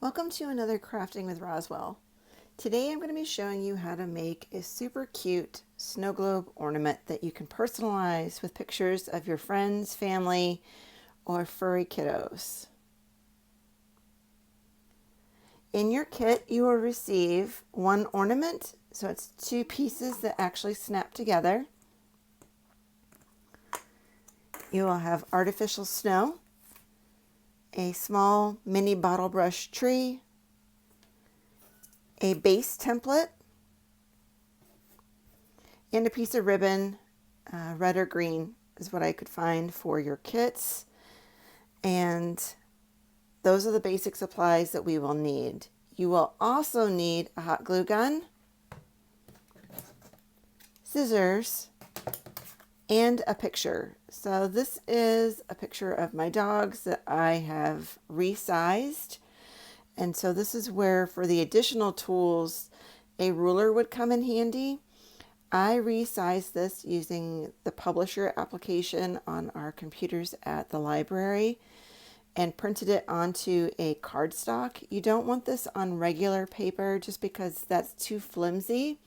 Welcome to another Crafting with Roswell. Today I'm going to be showing you how to make a super cute snow globe ornament that you can personalize with pictures of your friends, family, or furry kiddos. In your kit you will receive one ornament, so it's two pieces that actually snap together. You will have artificial snow, a small mini bottle brush tree, a base template, and a piece of ribbon, red or green is what I could find for your kits. And those are the basic supplies that we will need. You will also need a hot glue gun, scissors, and a picture. So this is a picture of my dogs that I have resized. And so this is where, for the additional tools, a ruler would come in handy. I resized this using the publisher application on our computers at the library and printed it onto a cardstock. You don't want this on regular paper just because that's too flimsy.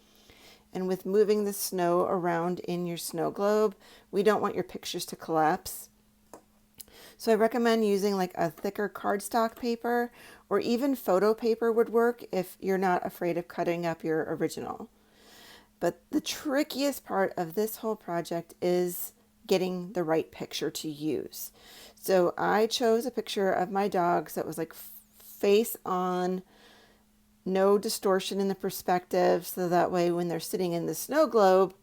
And with moving the snow around in your snow globe, we don't want your pictures to collapse. So I recommend using like a thicker cardstock paper, or even photo paper would work if you're not afraid of cutting up your original. But the trickiest part of this whole project is getting the right picture to use. So I chose a picture of my dogs that was like face on, no distortion in the perspective, so that way when they're sitting in the snow globe,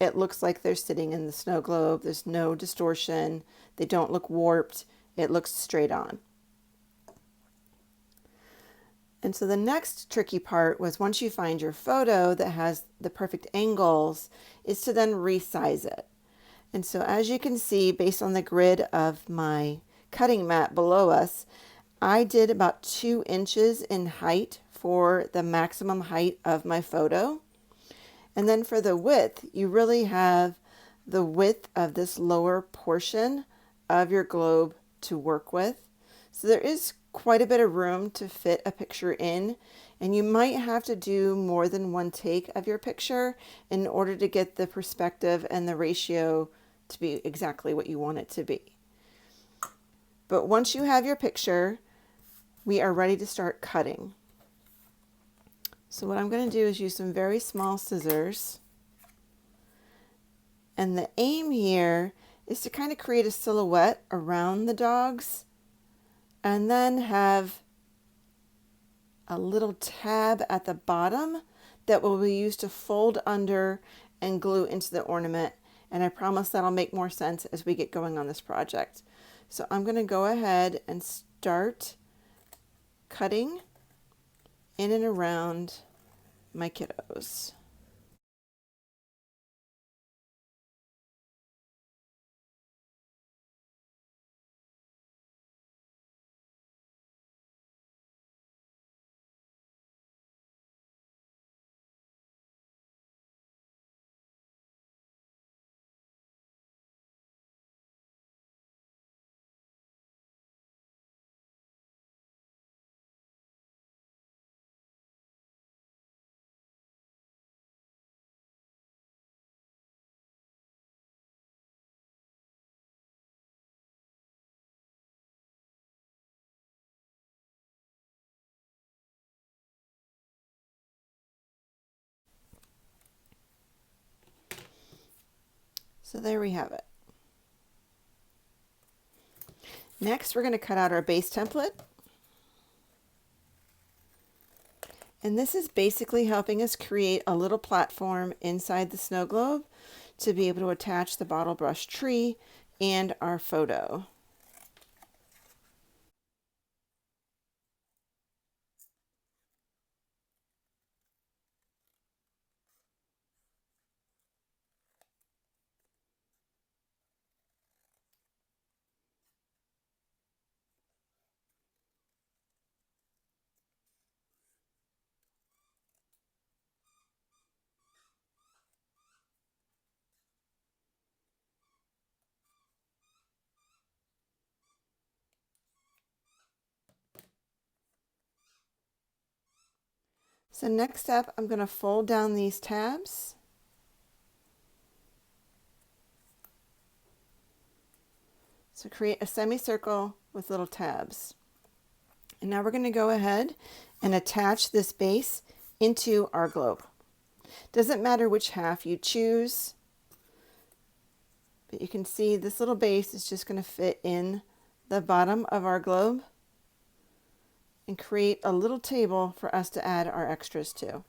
it looks like they're sitting in the snow globe. There's no distortion. They don't look warped. It looks straight on. And so the next tricky part was, once you find your photo that has the perfect angles, is to then resize it. And so as you can see, based on the grid of my cutting mat below us, I did about 2 inches in height for the maximum height of my photo. And then for the width, you really have the width of this lower portion of your globe to work with. So there is quite a bit of room to fit a picture in, and you might have to do more than one take of your picture in order to get the perspective and the ratio to be exactly what you want it to be. But once you have your picture, we are ready to start cutting. So what I'm going to do is use some very small scissors, and the aim here is to kind of create a silhouette around the dogs, and then have a little tab at the bottom that will be used to fold under and glue into the ornament. And I promise that'll make more sense as we get going on this project. So I'm going to go ahead and start cutting in and around my kiddos. So there we have it. Next, we're going to cut out our base template. And this is basically helping us create a little platform inside the snow globe to be able to attach the bottle brush tree and our photo. So next up, I'm going to fold down these tabs. So create a semicircle with little tabs. And now we're going to go ahead and attach this base into our globe. Doesn't matter which half you choose, but you can see this little base is just going to fit in the bottom of our globe and create a little table for us to add our extras to.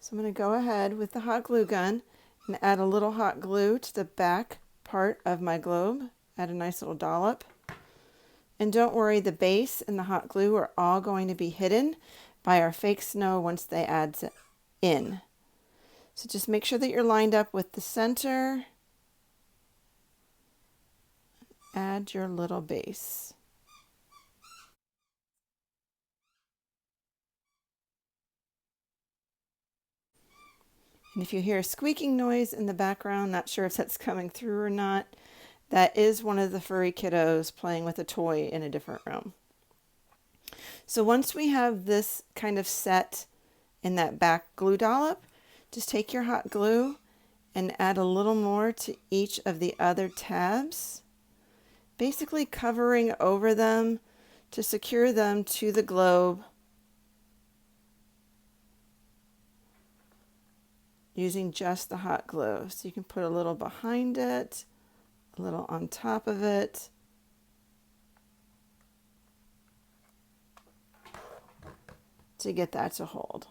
So I'm going to go ahead with the hot glue gun and add a little hot glue to the back part of my globe. Add a nice little dollop. And don't worry, the base and the hot glue are all going to be hidden by our fake snow once they add in. So just make sure that you're lined up with the center. Add your little base. And if you hear a squeaking noise in the background, not sure if that's coming through or not, that is one of the furry kiddos playing with a toy in a different room. So once we have this kind of set in that back glue dollop, just take your hot glue and add a little more to each of the other tabs, basically covering over them to secure them to the globe using just the hot glue. So you can put a little behind it, a little on top of it. To get that to hold.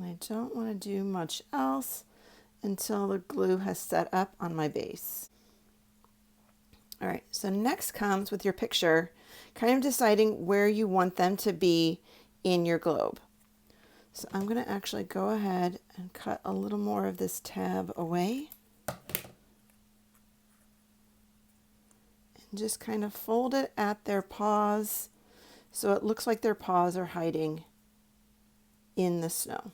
I don't want to do much else until the glue has set up on my base. All right, so next comes with your picture, kind of deciding where you want them to be in your globe. So I'm going to actually go ahead and cut a little more of this tab away. And just kind of fold it at their paws so it looks like their paws are hiding in the snow.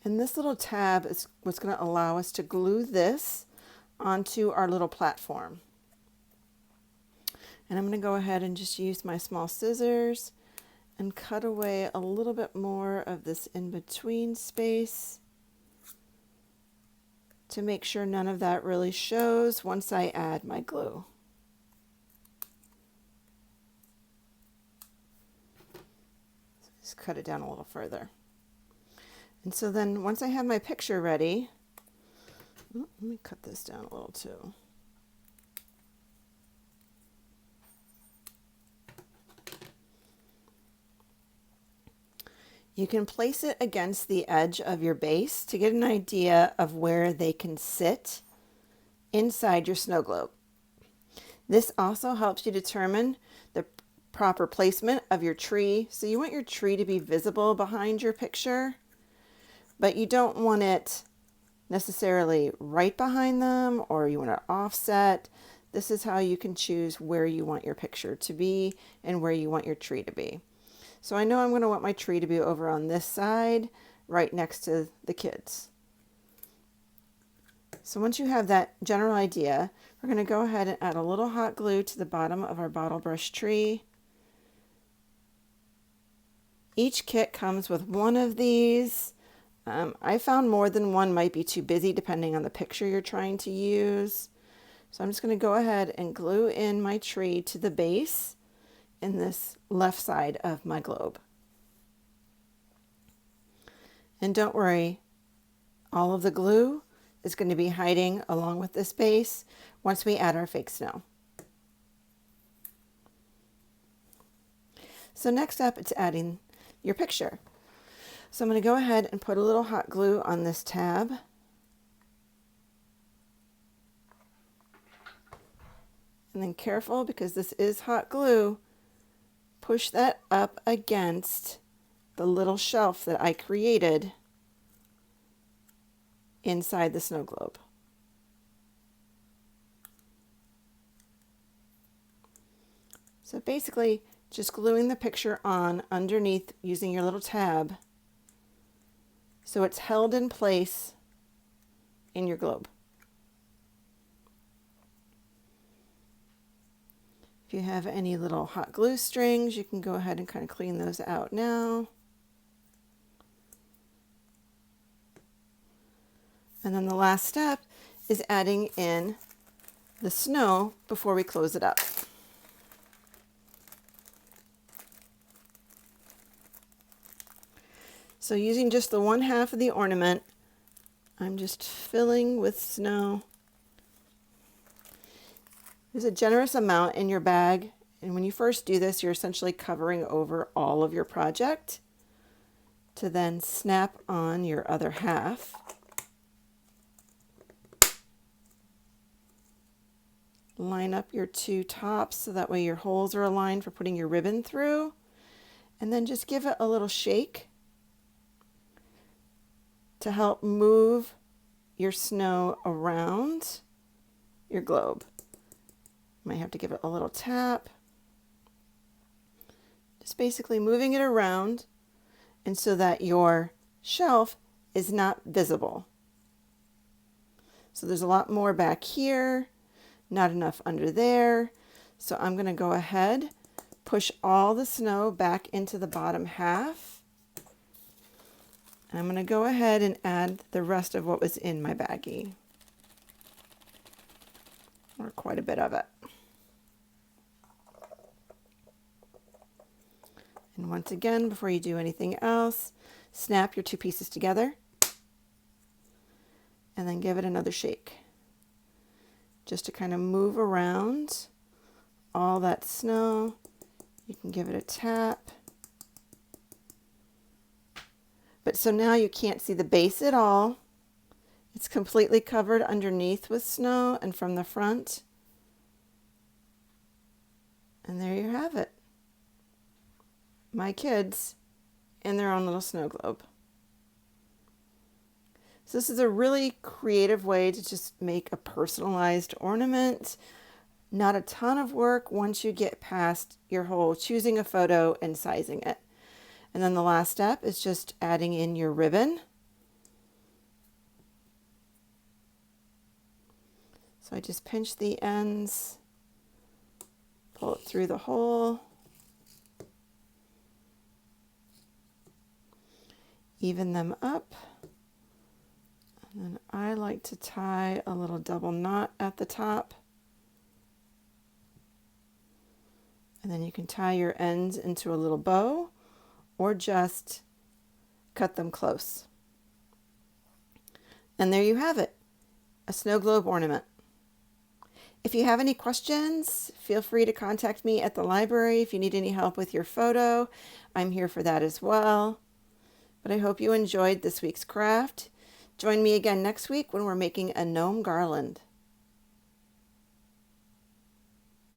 And this little tab is what's going to allow us to glue this onto our little platform. And I'm going to go ahead and just use my small scissors and cut away a little bit more of this in-between space to make sure none of that really shows once I add my glue. So just cut it down a little further. And so then once I have my picture ready, let me cut this down a little too. You can place it against the edge of your base to get an idea of where they can sit inside your snow globe. This also helps you determine the proper placement of your tree. So you want your tree to be visible behind your picture, but you don't want it necessarily right behind them, or you want it offset. This is how you can choose where you want your picture to be and where you want your tree to be. So I know I'm going to want my tree to be over on this side, right next to the kids. So once you have that general idea, we're going to go ahead and add a little hot glue to the bottom of our bottle brush tree. Each kit comes with one of these. I found more than one might be too busy depending on the picture you're trying to use. So I'm just going to go ahead and glue in my tree to the base in this left side of my globe. And don't worry, all of the glue is going to be hiding along with this base once we add our fake snow. So next up, it's adding your picture. So I'm going to go ahead and put a little hot glue on this tab. And then careful, because this is hot glue, push that up against the little shelf that I created inside the snow globe. So basically just gluing the picture on underneath using your little tab so it's held in place in your globe. If you have any little hot glue strings, you can go ahead and kind of clean those out now. And then the last step is adding in the snow before we close it up. So using just the 1/2 of the ornament, I'm just filling with snow. There's a generous amount in your bag, and when you first do this, you're essentially covering over all of your project to then snap on your other half. Line up your two tops so that way your holes are aligned for putting your ribbon through, and then just give it a little shake to help move your snow around your globe. Might have to give it a little tap. Just basically moving it around and so that your shelf is not visible. So there's a lot more back here, not enough under there. So I'm going to go ahead, push all the snow back into the bottom half. And I'm going to go ahead and add the rest of what was in my baggie, or quite a bit of it. And once again, before you do anything else, snap your two pieces together and then give it another shake, just to kind of move around all that snow. You can give it a tap. But so now you can't see the base at all. It's completely covered underneath with snow and from the front. And there you have it. My kids in their own little snow globe. So this is a really creative way to just make a personalized ornament. Not a ton of work once you get past your whole choosing a photo and sizing it. And then the last step is just adding in your ribbon. So I just pinch the ends, pull it through the hole, even them up. And then I like to tie a little double knot at the top. And then you can tie your ends into a little bow or just cut them close. And there you have it, a snow globe ornament. If you have any questions, feel free to contact me at the library. If you need any help with your photo, I'm here for that as well. But I hope you enjoyed this week's craft. Join me again next week when we're making a gnome garland.